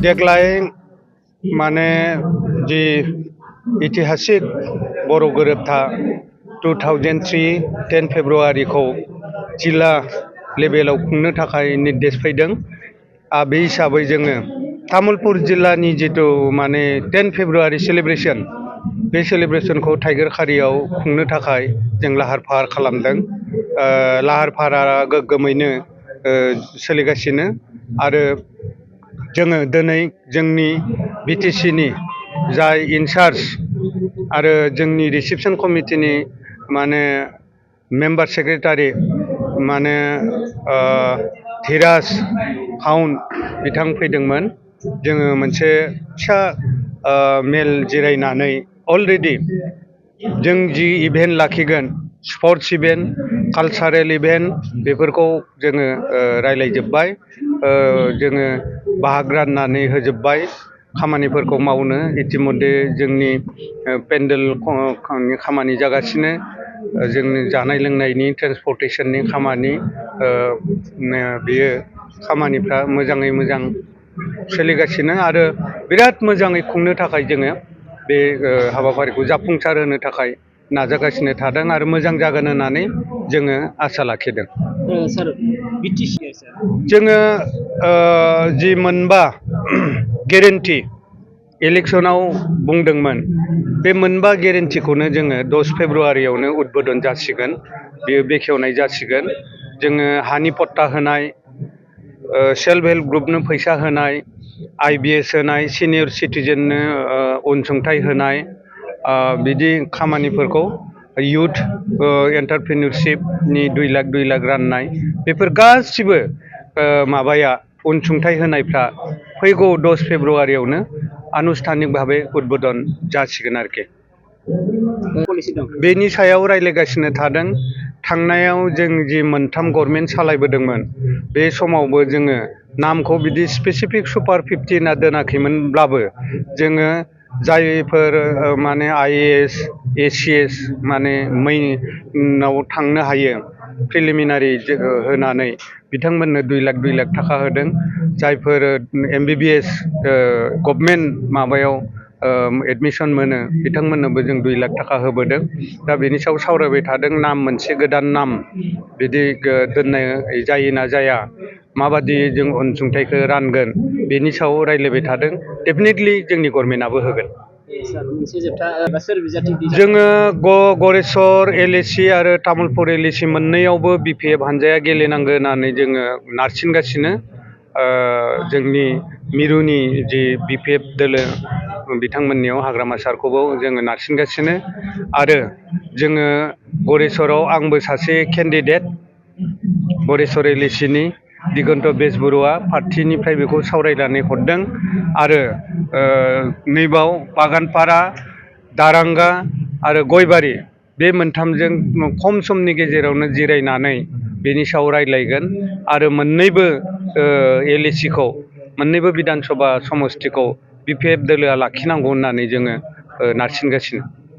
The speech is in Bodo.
देग्लाय माने जि ऐतिहासिक बर' गोरोबथा 2003 10 फेब्रुआरिखौ जिल्ला लेभेलाव खुंनो थाखाय निर्देश फैदों। बे हिसाबै जोङो तामुलपुर जिल्लानि जितु माने 10 फेब्रुआरि सेलिब्रेशन बे सेलिब्रेशनखौ टाइगारखारियाव खुंनो थाखाय जों लाहार फाहार खालामदों। लाहार फाहारा गोग्गोमैनो सोलिगासिनो आरो जोङो दिनै जोंनि बिटिसिनि जाय इनचार्ज आरो जोंनि रिसेपशन कमिटिनि माने मेम्बार सेक्रेटारि माने धीराज खाउन बिथां फैदोंमोन। जोङो मोनसे फिसा मेल जिरायनानै अलरेडि जों जि इभेन्ट लाखिगोन स्पर्ट्स इभेन्ट कालचारेल इभेन्ट बेफोरखौ जोङो रायज्लायजोब्बाय। जोङो बाहाग राननानै होजोब्बाय खामानिफोरखौ मावनो। इतिमध्य जोंनि पेन्डेल खामानि जागासिनो, जोंनि जानाय लोंनायनि ट्रेन्सपर्टेशननि खामानि, बेयो खामानिफ्रा मोजाङै मोजां सोलिगासिनो आरो बिराद मोजाङै खुंनो थाखाय जोङो बे हाबाफारिखौ जाफुंसार होनो थाखाय नाजागासिनो थादों आरो मोजां जागोन होननानै जोङो आसा लाखिदों। सार बिटिसि जोङो जि मोनबा गेरेन्टि इलेक्सनाव बुंदोंमोन बे मोनबा गेरेन्टिखौनो जोङो 10 फेब्रुआरियावनो उद्बोधन जासिगोन, बेयो बेखेवनाय जासिगोन। जोङो हानि पट्टा होनाय, सेल्फ हेल्प ग्रुपनो फैसा होनाय, IBS होनाय, सिनियर सिटिजेननो अनसुंथाइ होनाय, बिदि खामानिफोरखौ इयुथ एन्टारप्रिनियरशिपनि 2 लाख राननाय, बेफोर गासिबो माबाया अनसुंथाइ होनायफ्रा फैगौ 10 फेब्रुआरियावनो आनुষ্ঠাनिक भाबै उद्बोधन जासिगोन आरोखि। बेनि सायाव रायज्लायगासिनो थादों। थांनायाव जों जि मोनथाम गभर्नमेन्ट सालायबोदोंमोन बे समावबो जोङो नामखौ बिदि स्पेसिफिक सुपार 50 होनना दोनाखैमोनब्लाबो जोङो जायफोर माने IAS ACS माने मेइनाव थांनो हायो प्रिलिमिनारि होनानै बिथांमोननो 2 लाख थाखा होदों। जायफोर MBBS गभर्नमेन्ट माबायाव एडमिसन मोनो बिथांमोननोबो जों 2 लाख थाखा होबोदों। दा बेनि सायाव सावरायबाय थादों नाम मोनसे गोदान नाम बिदि दोननाय जायो ना जाया, माबादि जों अनसुंथाइखौ रानगोन बेनि सायाव रायज्लायबाय थादों। डेफिनेटलि जोंनि गभर्नमेन्टआबो होगोन। जोङो गरेस्वर LAC आरो तामुलपुर LAC मोननैयावबो BPF हानजाया गेलेनांगौ होननानै जोङो नारसिनगासिनो। जोंनि मिरुनि जि BPF दोलो बिथांमोननियाव हाग्रामा सारखौबो जोङो नारसिनगासिनो आरो जोङो गरेस्वराव आंबो सासे केन्डिडेट गरेस्वर LACनि दिगन्त बेजबरुवा पार्टिनिफ्राय बेखौ सावरायनानै हरदों आरो नैबाव बागानपारा, दारांगा आरो गयबारि बे मोनथामजों खम समनि गेजेरावनो जिरायनानै बेनि सायाव रायज्लायगोन आरो मोननैबो LACखौ मोननैबो बिधान सभा समस्तिखौ BPF दोलोआ लाखिनांगौ होननानै जोङो नारसिनगासिनो।